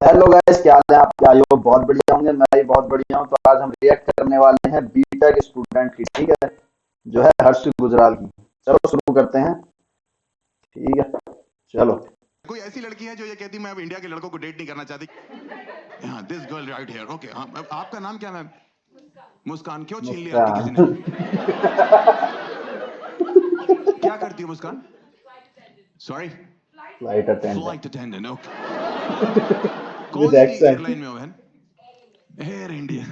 Hello guys, क्या हाल है आपके? आई होप बहुत बढ़िया होंगे। मैं भी बहुत बढ़िया हूँ। तो आज हम रिएक्ट करने वाले हैं बीटेक स्टूडेंट की, ठीक है, जो है हर्ष गुजराल की। चलो शुरू करते हैं। ठीक है, चलो। कोई ऐसी लड़की है जो ये कहती मैं अब इंडिया के लड़कों को डेट नहीं करना चाहती। हाँ, this girl right here. Okay, हाँ, आपका नाम क्या मैम? मुस्कान। क्यों छीन लिया आपकी किसी मुस्कान। ने? क्या करती हो Muskan? Sorry, flight attendant flight attendant. Okay, with कौन सी एक्सेंट। एयरलाइन में हो बहन? Air India.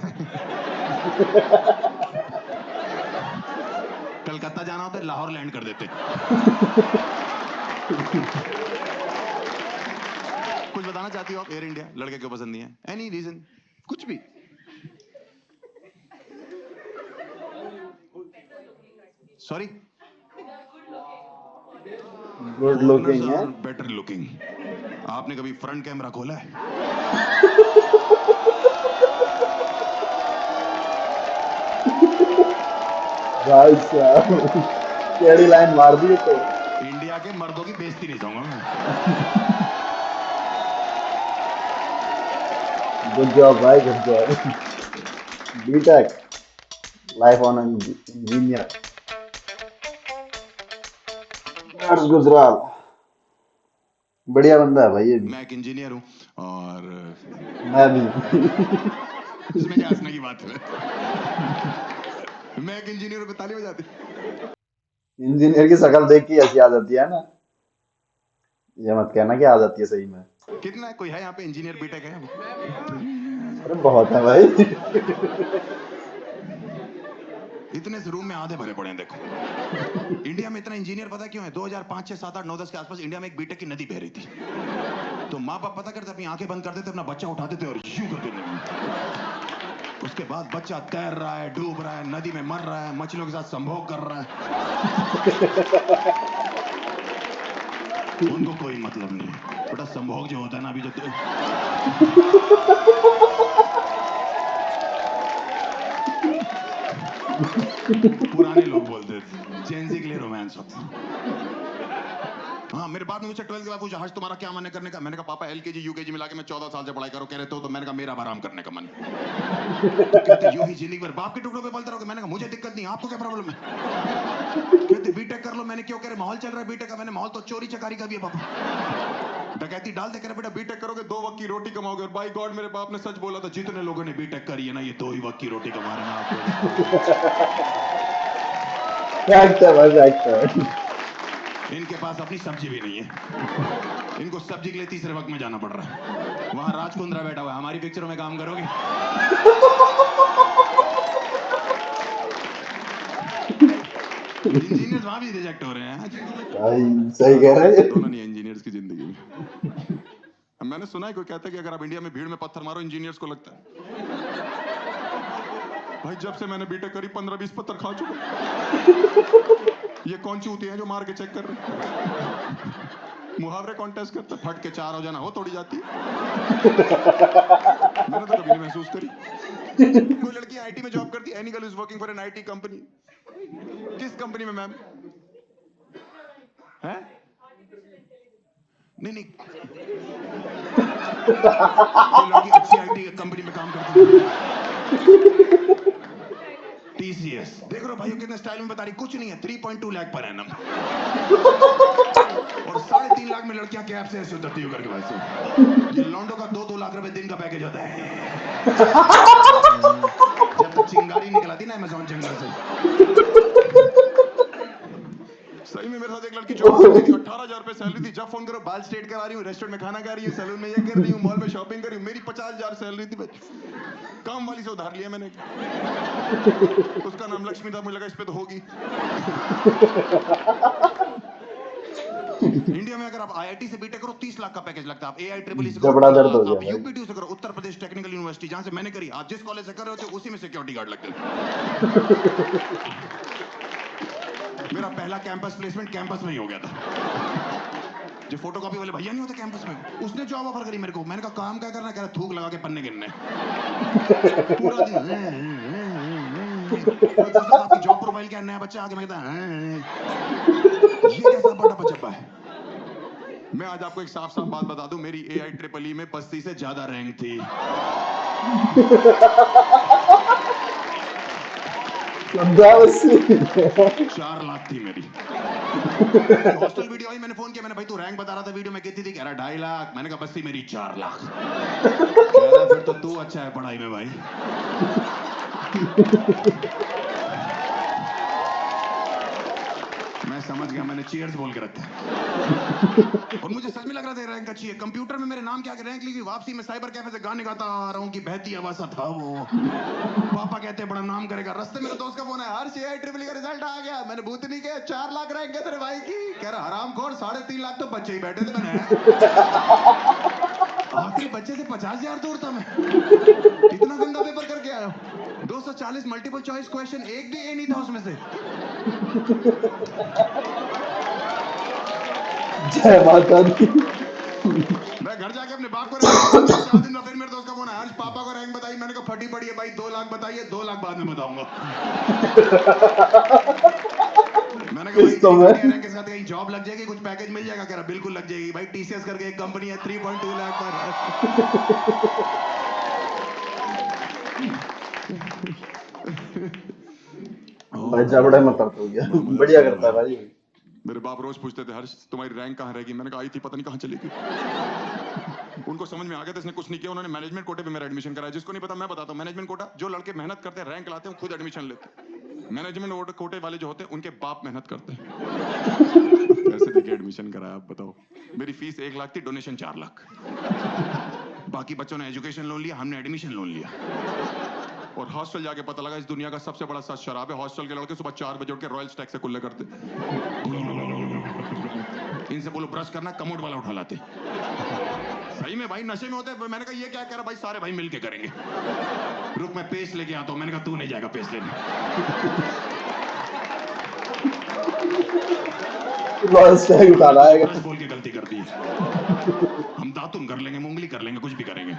कलकत्ता जाना होता है, लाहौर लैंड कर देते। कुछ बताना चाहती हो आप? एयर इंडिया लड़के क्यों पसंद नहीं है? Any reason? कुछ भी। सॉरी, गुड फॉरेनर्स लुकिंग है। Are better looking. आपने कभी फ्रंट कैमरा खोला है? भाई साहब, केड़ी लाइन मार दी तो। इंडिया के मर्दों की बेइज्जती नहीं चाहूंगा मैं। गुड जॉब भाई, good job. BTech life on engineer Harsh Gujral. बढ़िया बंदा है भाई ये भी। मैं एक इंजीनियर हूं और मैं भी। इसमें क्या हंसने की बात है? मैं एक इंजीनियर हूं पे ताली बजाते। इंजीनियर की शक्ल देख के ऐसी आ जाती है ना। ये मत कहना कि आ जाती है सही में। कितना है? कोई है यहाँ पे इंजीनियर बीटेक है? अरे बहुत है भाई। इतने से रूम में आधे भरे पड़े हैं। देखो, इंडिया में इतना इंजीनियर पता क्यों है? 2005 6 7 8 9 10 के आसपास इंडिया में एक बीटेक की नदी बह रही थी। तो माँ बाप पता करते अपनी आंखें बंद कर देते, अपना बच्चा उठाते थे और यूं कर देते। उसके बाद बच्चा तैर रहा है, डूब रहा है, नदी में मर रहा है, मछलियों के साथ संभोग कर रहा है। उनको कोई मतलब नहीं है। बेटा संभोग जो होता है ना, अभी जो पुराने लोग बोलते थे, जेंजी के लिए रोमांस होता है। हाँ, मेरे बाप ने मुझसे 12th के बाद पूछा, हर्ष तुम्हारा क्या मन है करने का? मैंने कहा पापा एलकेजी यूकेजी मिला के मैं 14 साल से पढ़ाई करूं। कह रहे तो मैंने कहा मेरा आराम करने का मन। तो कहते यूं ही जिंदगी भर बाप के टुकड़ों पे पलते रहोगे। मैंने कहा मुझे दिक्कत नहीं, आपको क्या प्रॉब्लम है? कहते बीटेक कर लो। मैंने क्यों? कह रहे माहौल चल रहा है बीटेक का। मैंने माहौल तो चोरी चकारी का भी है पापा। डकैती डाल दे। कह रहे बेटा बीटेक करोगे 2 वक्त की रोटी कमाओगे। और बाई गॉड मेरे बाप ने सच बोला था, जितने लोगों ने बीटेक करी है ना, ये 2 ही वक्त की रोटी कमा रहे हैं। फैक्ट है भाई, फैक्ट है। इनके पास अपनी सब्जी भी नहीं है। इनको सब्जी के लिए तीसरे वक्त में जाना पड़ रहा है। वहां राजकुंद्रा बैठा हुआ है, हमारी पिक्चरों में काम करोगे? इंजीनियर्स वहां भी रिजेक्ट हो रहे हैं। भाई सही कह रहे दिक्कत होना हैं। नहीं है इंजीनियर्स की जिंदगी में। मैंने सुना है कोई कहता है कि अगर आप इंडिया में भीड़ में पत्थर मारो इंजीनियर्स को लगता है। भाई जब से मैंने बीटेक करी 15-20 पत्थर खा चुका। ये कौन चूतिए हैं जो मार के चेक कर रहे हैं? मुहावरे कॉन्टेस्ट करता, फट के 4 हो जाना हो तोड़ी जाती है। मैंने तो कभी नहीं महसूस करी। कोई लड़की आईटी में जॉब करती है। Any girl is working for an IT company. किस कंपनी में मैम? है? नहीं नहीं, कोई लड़की अच्छी आईटी कंपनी में काम करती है। टीसीएस। देख रहे हो भाइयों कितने स्टाइल में बता रही। कुछ नहीं है, 3.2 लाख पर एनम। और 3.5 लाख में लड़कियां कैब से ऐसे उतरती हो करके भाई से। ये लॉन्डो का 2-2 लाख रुपए दिन का पैकेज होता है। जब तक चिंगारी निकल आती ना अमेज़न जंगल से। सही में मेरे साथ एक लड़की जॉब करती थी, 18,000 रुपए सैलरी थी। जब फोन करो बाल स्ट्रेट करा रही हूँ, रेस्टोरेंट में खाना खा रही हूँ, सैलून में ये कर रही हूँ, मॉल में शॉपिंग कर रही हूँ। मेरी 50,000 सैलरी थी। काम वाली से उधार लिया मैंने। उसका नाम लक्ष्मी था, मुझे लगा इस पे तो होगी। इंडिया में अगर आप आईआईटी से बीटेक करो 30 लाख का पैकेज लगता है। आप एआई ट्रिपल से करो जबड़ा 15 दर्द हो लाख। गया आप भाई। यूपीटी से करो, उत्तर प्रदेश टेक्निकल यूनिवर्सिटी, जहां से मैंने करी, आप जिस कॉलेज से कर रहे होते उसी में सिक्योरिटी गार्ड लगते थे। मेरा पहला कैंपस प्लेसमेंट कैंपस में ही हो गया था। जो फोटोकॉपी वाले भैया नहीं होते कैंपस में, उसने जॉब ऑफर करी मेरे को। मैंने कहा काम क्या करना? कह रहा थूक लगा के पन्ने गिनने। पूरा दिन आपकी जॉब प्रोफाइल क्या? नया बच्चा आके मैं कहता ये कैसा बड़ा बचप्पा है? मैं आज आपको एक साफ साफ बात बता दूं, मेरी AIEEE में 35 से ज्यादा रैंक थी। 4 लाख थी मेरी। हॉस्टल वीडियो आई, मैंने फोन किया, मैंने भाई तू रैंक बता रहा था वीडियो में कितनी थी? कह रहा 2.5 लाख। मैंने कहा बस थी मेरी 4 लाख। कह रहा फिर तो तू अच्छा है पढ़ाई में भाई। मैं समझ गया, मैंने चीयर्स बोल के रखा। और मुझे सच में लग रहा था रैंक अच्छी है। कंप्यूटर में मेरे नाम क्या रैंक लिखी, वापसी में साइबर कैफे से गाने गाता आ रहा हूँ कि बहती आवाज था वो। पापा कहते हैं बड़ा नाम करेगा। रास्ते मेरे दोस्त का फोन है, हर AIEEE का रिजल्ट आ गया। मैंने भूतनी के 4 लाख रैंक है तेरे भाई की। कह रहा हरामखोर, 3.5 लाख तो बच्चे ही बैठे थे। मैंने आखिरी बच्चे से 50,000 दूर था मैं। इतना गंदा पेपर करके आया। 240 मल्टीपल चॉइस क्वेश्चन, एक भी ए नहीं था उसमें से। जय माता दी। मैं घर जाके अपने बाप को रैंक बताऊंगा। 4 दिन में फिर मेरे दोस्त का फोन है, हर्ष पापा को रैंक बताई। मैंने कहा फटी पड़ी है भाई, 2 लाख बताइए। 2 लाख बाद में बताऊंगा। मैंने कहा भाई किस तो इतनी में बढ़िया रैंक के साथ कहीं जॉब लग जाएगी, कुछ पैकेज मिल जाएगा? कह रहा बिल्कुल लग जाएगी भाई, TCS करके एक कंपनी है, 3.2 लाख पर। भाई जबड़े में दर्द हो गया। बढ़िया करता है भाई। मेरे बाप रोज पूछते थे, हर्ष तुम्हारी रैंक कहाँ रहेगी? मैंने कहा आई थी, पता नहीं कहाँ चली गई। उनको समझ में आ गया था इसने कुछ नहीं किया। उन्होंने मैनेजमेंट कोटे पे मेरा एडमिशन कराया। जिसको नहीं पता मैं बताता हूँ, मैनेजमेंट कोटा जो लड़के मेहनत करते हैं, रैंक लाते हैं, खुद एडमिशन लेते हैं। मैनेजमेंट कोटे वाले जो होते हैं, उनके बाप मेहनत करते हैं। पैसे देके एडमिशन कराया। आप बताओ, मेरी फीस 1 लाख थी, डोनेशन 4 लाख। बाकी बच्चों ने एजुकेशन लोन लिया, हमने एडमिशन लोन लिया। और हॉस्टल जाके पता लगा इस दुनिया का सबसे बड़ा सच शराब है। हॉस्टल के लड़के सुबह 4 बजे उठ के रॉयल स्टैग से कुल्ले करते। इनसे बोलो ब्रश करना, कमोड वाला उठा लाते। सही में भाई नशे में होते हैं। मैंने कहा ये क्या कह रहा? भाई सारे भाई मिलके करेंगे। रुक मैं पेस्ट लेके आता हूं। मैंने कहा तू नहीं जाएगा पेस्ट लेने। रॉयल स्टैग उठा लाएगा। ब्रश बोल के गलती कर दी। हम दातुन कर लेंगे, मुंगली कर लेंगे, कुछ भी करेंगे।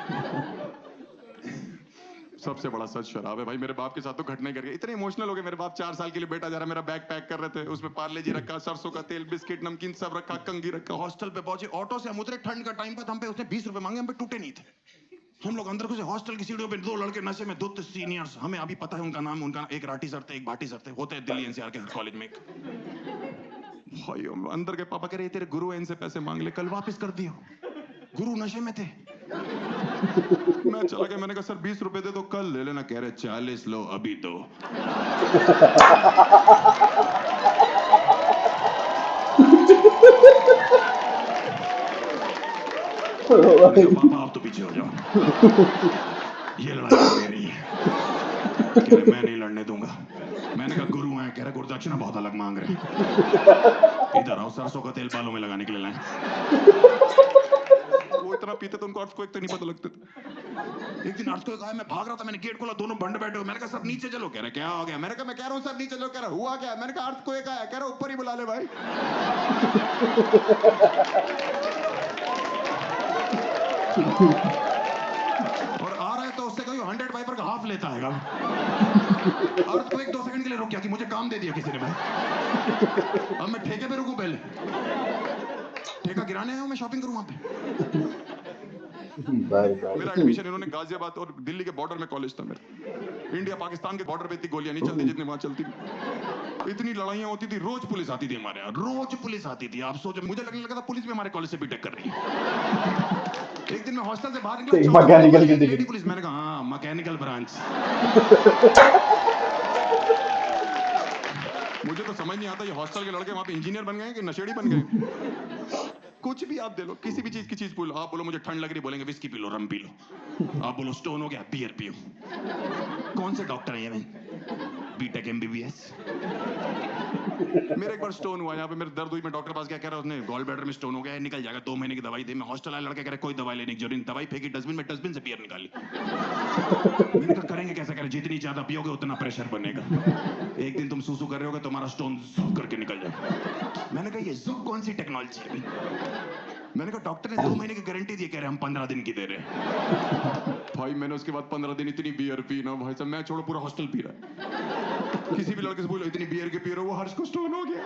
सबसे बड़ा सच शराब है भाई। मेरे बाप के साथ तो घटना कर गई। इतने इमोशनल हो गए मेरे बाप। 4 साल के लिए बेटा जा रहा, मेरा बैग पैक कर रहे थे, उसमें पार्ले जी रखा, सरसों का तेल, बिस्किट, नमकीन सब रखा, कंगी रखा। हॉस्टल पे पहुंचे, ऑटो से हम उतरे, ठंड का टाइम था। हम पे उसने 20 रुपए मांगे, हम पे टूटे नहीं थे। हम लोग अंदर घुसे, हॉस्टल की सीढ़ियों पे 2 लड़के नशे में, 2 सीनियर्स, हमें अभी पता है उनका नाम। उनका एक राठी सर थे, एक भाटी सर थे, होते हैं दिल्ली NCR के हर कॉलेज में। भाई अंदर के पापा कह रहे तेरे गुरु है, इनसे पैसे मांग ले, कल वापस कर दियो। गुरु नशे में थे। मैं चला गया, मैंने कहा सर 20 रुपए दे दो, कल ले लेना। कह रहे 40 लो, अभी दो। पापा आप तो पीछे हो जाओ, ये लड़ाई तो मेरी है। कह रहे मैं नहीं लड़ने दूंगा। मैंने कहा गुरु हैं। कह रहे गुरुदक्षिणा बहुत अलग मांग रहे। इधर आओ, सरसों का तेल बालों में लगाने के लिए लाए। वो इतना पीते थे, उनको अर्थक्वेक तो नहीं पता लगते थे। एक दिन अर्थक्वेक आया, मैं भाग रहा था, मैंने गेट खोला, दोनों बंड बैठे हो। मैंने कहा सर नीचे चलो। कह रहे क्या हो गया? मैंने कहा मैं कह रहा हूँ सर नीचे चलो। कह रहा हुआ क्या? मैंने कहा अर्थक्वेक आया। कह रहा ऊपर ही बुला ले भाई। और आ रहा है तो उससे कहियो 100 वाइपर का हाफ लेता है। अर्थक्वेक 2 सेकंड के लिए रुक गया कि मुझे काम दे दिया किसी ने भाई। अब मैं ठेके पे रुकूं? पहले ठेका गिराने आया हूं, मैं शॉपिंग करूं वहां पे। मेरा एडमिशन इन्होंने गाजियाबाद और दिल्ली के बॉर्डर में कॉलेज था मेरा। इंडिया पाकिस्तान के बॉर्डर पे इतनी गोलियां नहीं चलती जितनी वहां चलती थी। इतनी लड़ाइयां होती थी, रोज पुलिस आती थी हमारे यहाँ, रोज पुलिस आती थी। आप सोचो, मुझे लगने लगा था पुलिस भी हमारे कॉलेज से बीटेक कर रही है। एक दिन मैं हॉस्टल से बाहर निकला, मैकेनिकल की लेडी पुलिस। मैंने कहा हाँ मैकेनिकल ब्रांच। मुझे तो समझ नहीं आता ये हॉस्टल के लड़के वहां पे इंजीनियर बन गए कि नशेड़ी बन गए। कुछ भी आप दे लो, किसी भी चीज की चीज बोलो। आप बोलो मुझे ठंड लग रही, बोलेंगे विस्की पी लो, रम पी लो। आप बोलो स्टोन हो गया, बियर पियो। कौन से डॉक्टर है ये? मैं बीटेक MBBS। मेरे एक बार स्टोन हुआ यहाँ पे, मेरे दर्द हुई, मैं डॉक्टर पास गया, कह रहा उसने गॉल ब्लैडर में स्टोन हो गया है, निकल जाएगा, 2 महीने की दवाई दे। मैं हॉस्टल आया, लड़के कह रहे कोई दवाई लेने की जरूरत नहीं। दवाई फेंकी डस्टबिन में, डस्टबिन से बियर निकाली। मैंने कहा करेंगे कैसे? कह रहे जितनी ज्यादा पियोगे उतना प्रेशर बनेगा। एक दिन तुम सूसू कर रहे होगे, तुम्हारा स्टोन जुक करके निकल जाएगा। मैंने कहा ये जुक कौन सी टेक्नोलॉजी है? मैंने कहा डॉक्टर ने 2 महीने की गारंटी दी, कह रहे हम 15 दिन की दे रहे हैं। भाई मैंने उसके बाद 15 दिन इतनी बियर पी ना भाई साहब, मैं छोड़ो पूरा हॉस्टल पी रहा है। किसी भी लड़के से बोलो इतनी बियर के पी रहे हो, वो हर्ष को स्टोन हो गया।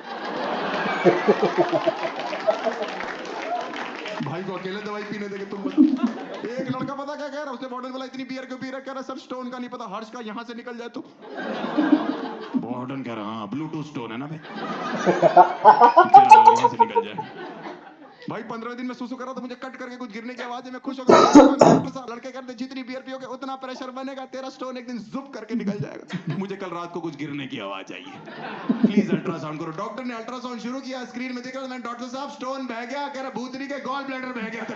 भाई को अकेले दवाई पीने देंगे तुम बताओ। एक लड़का पता क्या कह रहा है, उसने वार्डन बोला इतनी बियर क्यों पी रहा है, कह रहा सर स्टोन का नहीं पता, हर्ष का यहाँ से निकल जाए तो। वार्डन कह रहा हाँ ब्लूटूथ स्टोन है ना भाई, वहां से निकल जाए। भाई 15 दिन में सुसु करा तो मुझे कट करके कुछ गिरने की आवाज है, मैं खुश हो गया। डॉक्टर साहब लड़के कहते जितनी बियर पियोगे उतना प्रेशर बनेगा, तेरा स्टोन एक दिन जुप करके निकल जाएगा। मुझे कल रात को कुछ गिरने की आवाज आई है, प्लीज अल्ट्रासाउंड करो। डॉक्टर ने अल्ट्रासाउंड शुरू किया, स्क्रीन में दिख रहा, मैंने डॉक्टर साहब स्टोन बह गया, कह रहा भूतनी के गॉल ब्लैडर बह गया था।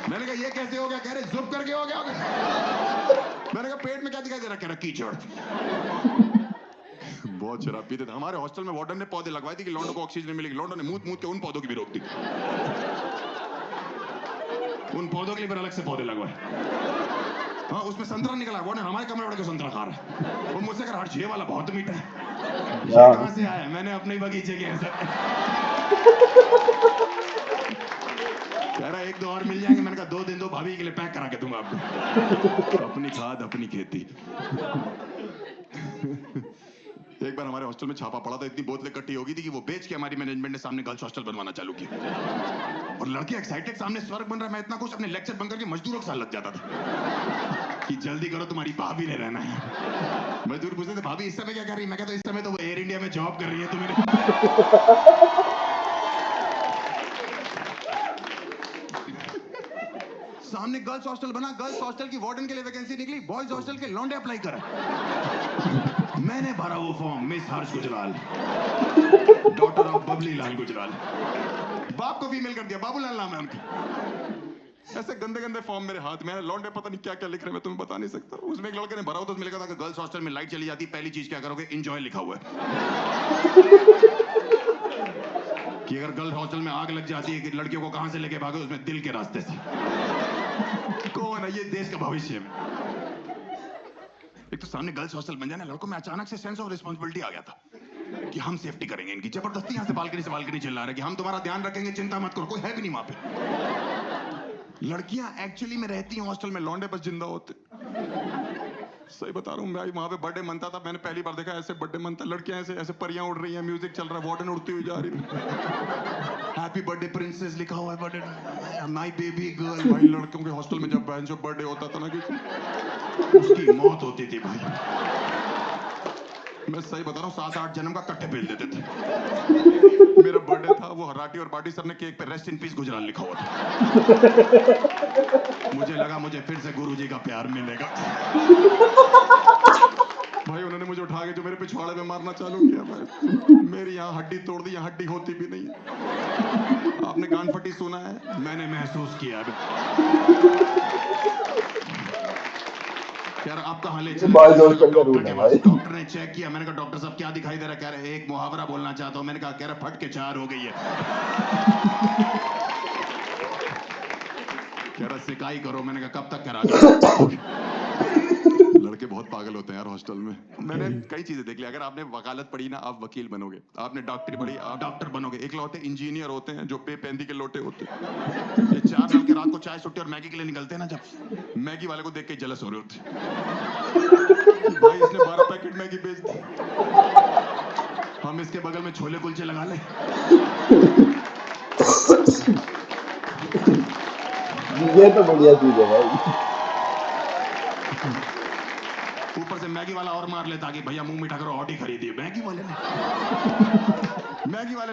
मैंने कहा ये कैसे हो गया, कह रहे जुप करके हो गया। मैंने कहा पेट में क्या दिखाई दे रहा, कह रहा कीचड़। बहुत शराब पीते थे। हमारे हॉस्टल में वार्डन ने पौधे लगवाए थे कि लौंडों को ऑक्सीजन मिलेगी, लौंडों ने मूत मूत के उन पौधों की भी रोक दी। उन पौधों के लिए फिर अलग से पौधे लगवाए। हाँ उसमें संतरा निकला, वार्डन हमारे कमरे वाले को संतरा खा रहा है। वो मुझसे कह रहा ये वाला बहुत मीठा है, ये कहां से आया, मैंने अपने ही बगीचे के ऐसा। कह रहा एक दो और मिल जाएंगे, मैंने कहा 2 दिन दो, भाभी के लिए पैक करा के दूंगा आपको। अपनी खाद अपनी खेती। एक बार हमारे हॉस्टल में छापा पड़ा था, इतनी बोतलें इकट्ठी हो गई थी कि वो बेच के हमारी मैनेजमेंट ने सामने गर्ल्स हॉस्टल बनवाना चालू किया। और लड़के एक्साइटेड, सामने स्वर्ग बन रहा है, मैं इतना कुछ अपने लेक्चर बंद करके मजदूरों के साथ लग जाता था कि जल्दी करो तुम्हारी भाभी ने रहना है। मजदूर पूछते थे भाभी इस समय क्या कर रही है, मैं कहता इस समय तो वो एयर इंडिया में जॉब कर रही है। तुम्हें सामने गर्ल्स हॉस्टल बना, गर्ल्स हॉस्टल की वार्डन के लिए वैकेंसी निकली, बॉयज हॉस्टल के लौंडे अप्लाई करा। मैंने भरा वो form, miss Harsh Gujral, daughter of Babli Lal Gujral. बाप को फीमेल कर दिया, बाबूलाल नाम है उनका। ऐसे गंदे गंदे फॉर्म मेरे हाथ में है, लौंडे पता नहीं क्या क्या लिख रहे हैं, मैं तुम्हें बता नहीं सकता। उसमें एक लड़के ने भरा हो तो उसमें लिखा था कि गर्ल्स हॉस्टल में लाइट चली जाती, पहली चीज क्या करोगे, एंजॉय लिखा हुआ है। कि अगर गर्ल्स हॉस्टल में आग लग जाती है कि लड़कियों को कहां से लेके भागे, उसमें दिल के रास्ते से। कौन है ये देश का भविष्य है। एक तो सामने गर्ल्स हॉस्टल बन जाए ना, लड़कों में अचानक से सेंस ऑफ रिस्पांसिबिलिटी आ गया था कि हम सेफ्टी करेंगे इनकी। जबरदस्ती यहां से बालकनी चिल्ला रहे कि हम तुम्हारा ध्यान रखेंगे, चिंता मत करो, कोई है भी नहीं वहां पे। लड़कियां एक्चुअली में रहती हैं हॉस्टल में, लौंडे बस जिंदा होते। सही बता रहा हूँ, मैं वहां पे बर्थडे मनता था, मैंने पहली बार देखा ऐसे बर्थडे मनता। लड़कियां ऐसे ऐसे परियां उड़ रही हैं, म्यूजिक चल रहा है, वार्डन उड़ती हुई जा रही है, हैप्पी बर्थडे प्रिंसेस लिखा हुआ है, बर्थडे माय बेबी गर्ल। भाई लड़कों के हॉस्टल में जब बर्थडे होता था ना कि उसकी मौत होती थी भाई। मैं सही बता रहा हूँ, 7-8 जन्म का कट्टे पेल देते थे। मेरा बर्थडे था, वो हराटी और बाटी सर ने केक पे रेस्ट इन पीस गुजराल लिखा हुआ था। मुझे लगा मुझे फिर से गुरुजी का प्यार मिलेगा। भाई उन्होंने मुझे उठा के जो मेरे पिछवाड़े में मारना चालू किया, भाई मेरी यहाँ हड्डी तोड़ दी, यहाँ हड्डी होती भी नहीं है। आपने गान फटी सुना है, मैंने महसूस किया। यार आप कहाँ ले चले? डॉक्टर ने चेक किया, मैंने कहा डॉक्टर साहब क्या दिखाई दे रहा है? कह रहे एक मुहावरा बोलना चाहता हूँ। मैंने कहा, कह रहा फट के 4 हो गई है। कह रहा सिकाई करो। मैंने कहा कब तक करा? लड़के बहुत पागल होते हैं यार हॉस्टल में। मैंने कई चीजें देख ली। अगर आपने वकालत पढ़ी ना, आप वकील बनोगे। आपने डॉक्टरी पढ़ी, आप डॉक्टर बनोगे। एक लौटे इंजीनियर होते हैं जो पे पेंदी के लोटे होते हैं। ये 4 लड़के रात को चाय सुट्टी और मैगी के लिए निकलते हैं ना, जब मैगी वाले को देख के जलस हो रहे होते भाई इसने 12 पैकेट मैगी बेच दी, हम इसके बगल में छोले कुलचे लगा ले। ये तो बढ़िया चीज है भाई। ऊपर से मैगी वाला और मार लेता कि भैया मुंह मीठा करो, ऑडी खरीदिए। मैगी वाले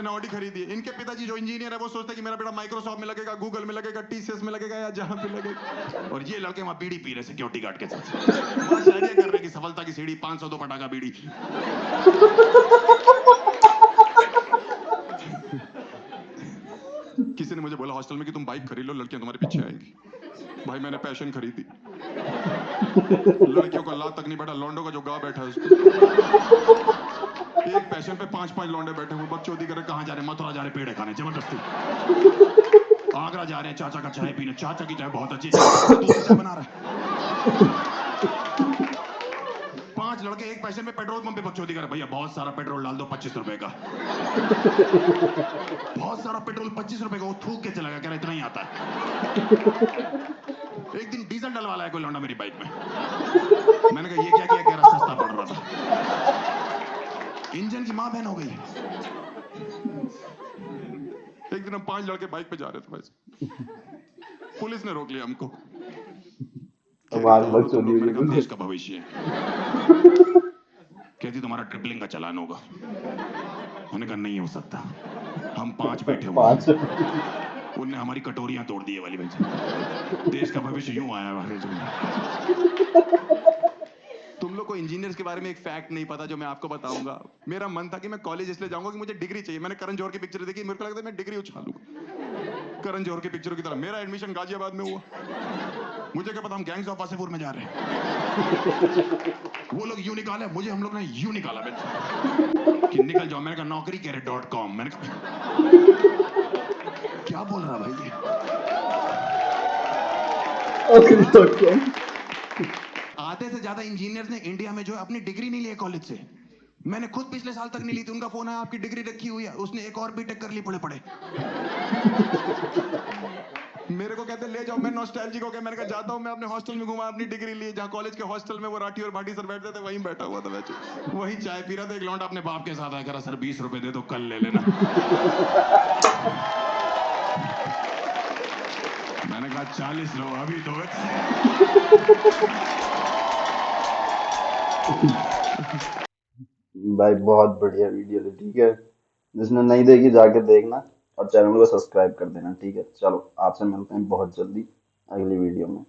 ने ऑडी खरीदी। इनके पिताजी जो इंजीनियर है वो सोचते कि मेरा बेटा माइक्रोसॉफ्ट में लगेगा, गूगल में लगेगा, टीसीएस में लगेगा या जहां पे लगेगा। और ये लड़के वहां बीड़ी पी रहे सिक्योरिटी गार्ड के साथ। शायद कर रहे कि सफलता की सीढ़ी 502 पटाखा बीड़ी। किसी ने मुझे बोला हॉस्टल में कि तुम बाइक खरीद लो, लड़कियां तुम्हारे पीछे आएंगी। भाई मैंने पैशन खरीदी। लड़कियों का ला तक नहीं बैठा, लौंडों का जो गा बैठा है उसको। एक पैशन पे 5-5 लौंडे बैठे हुए, बकचोदी कर रहे। कहां जा रहे? मथुरा जा रहे पेड़े खाने जबरदस्ती। आगरा जा रहे हैं चाचा का चाय पीने, चाचा की चाय बहुत अच्छी, दूसरी चाय बना रहा है। 5 लड़के एक पैशन में पेट्रोल पंप पे बकचोदी कर रहे। भैया बहुत सारा पेट्रोल डाल दो, 25 रुपए का। बहुत सारा पेट्रोल 25 रुपए का। वो थूक के चला गया, कह रहा इतना ही आता है। एक दिन डीजल डलवा लाया कोई लौंडा मेरी बाइक में। मैंने कहा ये क्या किया? कह रहा सस्ता पड़ रहा था। इंजन की माँ बहन हो गई। एक दिन हम 5 लड़के बाइक पे जा रहे थे भाई, पुलिस ने रोक लिया हमको। कह रही आवाज कौन हो बहुत तुम चोरी लोग? हुई मैंने है कहा बिल्कुल। देश का भविष्य है। कहती तुम्हारा ट्रिपलिंग का चालान होगा। मैंने कहा नहीं हो सकता, हम 5 बैठे हुए पांच। हैं। उनने हमारी कटोरियां तोड़ दी है वाली भाई। देश का भविष्य यूं आया है। तुम लोग को इंजीनियर्स के बारे में एक फैक्ट नहीं पता जो मैं आपको बताऊंगा। मेरा मन था कि मैं कॉलेज इसलिए जाऊंगा कि मुझे डिग्री चाहिए। मैंने करण जौहर की पिक्चर देखी, मेरे को लगता है मैं डिग्री उछालूंगा करण जौहर की पिक्चरों की तरह। मेरा एडमिशन गाजियाबाद में हुआ। मुझे क्या पता हम गैंग्स ऑफ वासेपुर में जा रहे हैं। वो लोग यूं निकाले, मुझे हम लोग ने यूं निकाला कि निकल जाओ। मैंने कहा नौकरी कह रहे .com। मैंने कहा क्या बोल रहा भाई ये? आधे से ज्यादा इंजीनियर्स ने इंडिया में जो है अपनी डिग्री नहीं ली है कॉलेज से। मैंने खुद पिछले साल तक नहीं ली थी। उनका फोन आया आपकी डिग्री रखी हुई है। उसने एक और बीटेक कर ली पड़े पड़े। मेरे को कहते ले जाओ। मैं नॉस्टैल्जिक हो गया। मैंने कहा जाता हूं। मैं अपने हॉस्टल में घुमा अपनी डिग्री ली, जहां कॉलेज के हॉस्टल में वो राठी और भाटी सर बैठते थे, वहीं बैठा हुआ था मैं। वहीं चाय पी रहा था। एक लौंडा अपने बाप के साथ आया, कह रहा सर 20 रुपए दे दो, कल ले लेना। मैंने कहा 40 लो अभी दो। भाई बहुत बढ़िया वीडियो थी, ठीक है। जिसने नहीं देखी जाके देखना और चैनल को सब्सक्राइब कर देना, ठीक है। चलो आपसे मिलते हैं बहुत जल्दी अगली वीडियो में।